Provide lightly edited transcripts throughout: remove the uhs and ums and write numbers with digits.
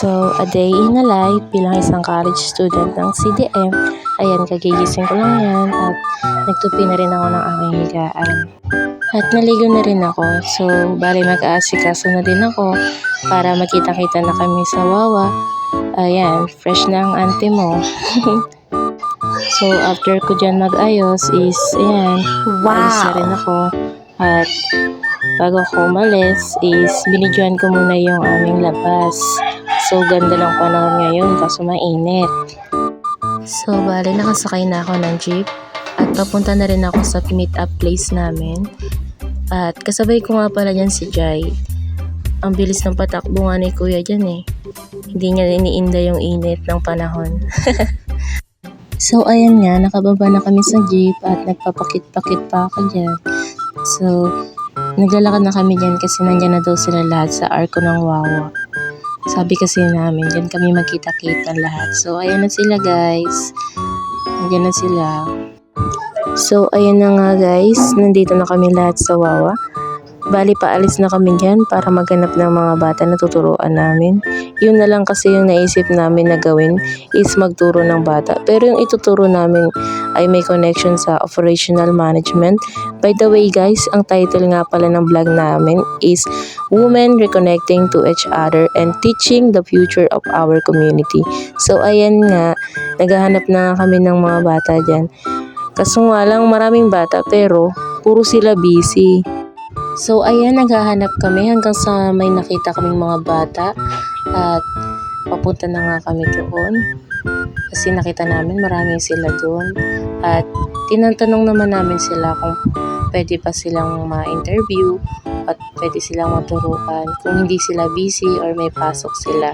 So, a day in a life bilang isang college student ng CDM. Ayan, kagigising ko lang yan at nagtupi na rin ako ng aking higaan. At naligo na rin ako. So, bali mag-aasikaso na din ako para magkita-kita na kami sa Wawa. Ayan, fresh na ang auntie mo. So, after ko dyan mag-ayos is, ayan, alis na rin ako. At bago ako umalis is, binidyohan ko muna yung aming labas. So, ganda ng panahon ngayon kaso mainit. So, bali nakasakay na ako ng jeep at papunta na rin ako sa meet-up place namin. At kasabay ko nga pala dyan si Jai. Ang bilis ng patakbo nga ni Kuya dyan eh. Hindi niya iniinda yung init ng panahon. So, ayan nga, nakababa na kami sa jeep at nagpapakit-pakit pa ako dyan. So, naglalakad na kami dyan kasi nandyan na daw sila lahat sa arko ng Wawa. Sabi kasi namin, dyan kami magkita-kita lahat. So, ayan na sila guys. Nandyan na sila. So, ayan na nga guys. Nandito na kami lahat sa Wawa. Bali, paalis na kami dyan para maghanap ng mga bata na tuturuan namin. Yun na lang kasi yung naisip namin na gawin is magturo ng bata. Pero yung ituturo namin ay may connection sa operational management. By the way guys, ang title nga pala ng vlog namin is Women Reconnecting to Each Other and Teaching the Future of Our Community. So ayan nga, naghahanap na kami ng mga bata dyan. Kaso nga lang maraming bata pero puro sila busy. So ayan, naghahanap kami hanggang sa may nakita kaming mga bata at papunta na nga kami doon. Kasi nakita namin marami sila doon at tinatanong naman namin sila kung pwede pa silang ma-interview at pwede silang maturuan kung hindi sila busy or may pasok sila.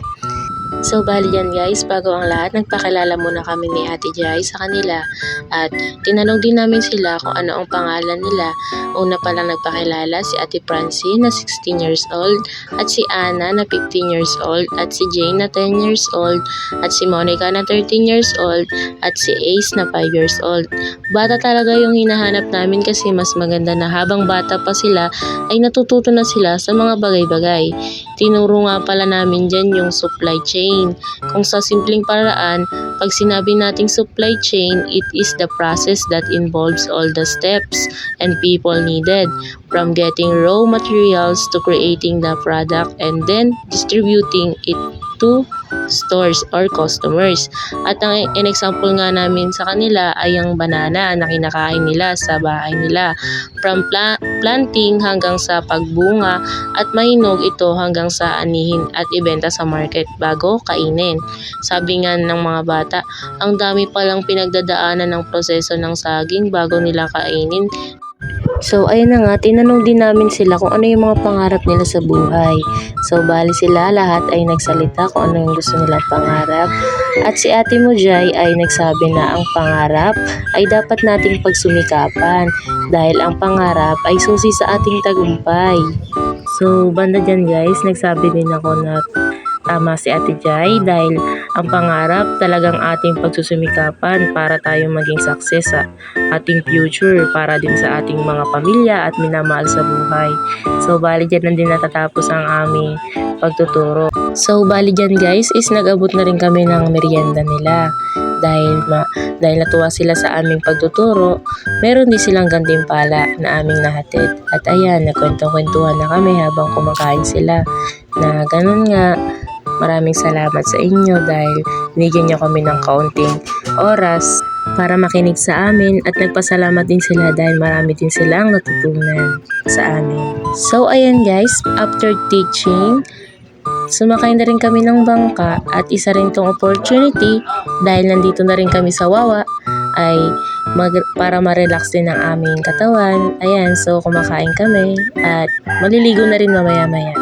So bali yan guys, bago ang lahat, nagpakilala muna kami ni Ate Jai sa kanila at tinanong din namin sila kung ano ang pangalan nila. Una pa lang nagpakilala si Ate Francie na 16 years old at si Anna na 15 years old at si Jane na 10 years old at si Monica na 13 years old at si Ace na 5 years old. Bata talaga yung hinahanap namin kasi mas maganda na habang bata pa sila ay natututo na sila sa mga bagay-bagay. Tinuro nga pala namin dyan yung supply chain. Kung sa simpleng paraan, pag sinabi nating supply chain, it is the process that involves all the steps and people needed, from getting raw materials to creating the product and then distributing it to stores or customers. At ang example nga namin sa kanila ay ang banana na kinakain nila sa bahay nila. From planting hanggang sa pagbunga at mahinog ito hanggang sa anihin at ibenta sa market bago kainin. Sabi nga ng mga bata, ang dami palang pinagdadaanan ng proseso ng saging bago nila kainin. So ayun na nga, tinanong din namin sila kung ano yung mga pangarap nila sa buhay. So bali sila lahat ay nagsalita kung ano yung gusto nila pangarap. At si Ate mo Jai ay nagsabi na ang pangarap ay dapat nating pagsumikapan dahil ang pangarap ay susi sa ating tagumpay. So banda dyan guys, nagsabi din ako na tama si Ate Jai dahil ang pangarap talagang ating pagsusumikapan para tayo maging success sa ating future, para din sa ating mga pamilya at minamahal sa buhay. So bali dyan na din natatapos ang aming pagtuturo. So bali dyan guys is nag-abot na rin kami ng merienda nila. Dahil natuwa sila sa aming pagtuturo, meron din silang gantimpala na aming nahatid. At ayan, nagkwento-kwentuhan na kami habang kumakain sila na ganun nga. Maraming salamat sa inyo dahil binigyan niyo kami ng kaunting oras para makinig sa amin at nagpasalamat din sila dahil marami din silang natutunan sa amin. So ayan guys, after teaching, sumakay na rin kami ng bangka at isa rin tong opportunity dahil nandito na rin kami sa Wawa ay para ma-relax din ang aming katawan. Ayan, so kumakain kami at maliligo na rin mamaya-maya.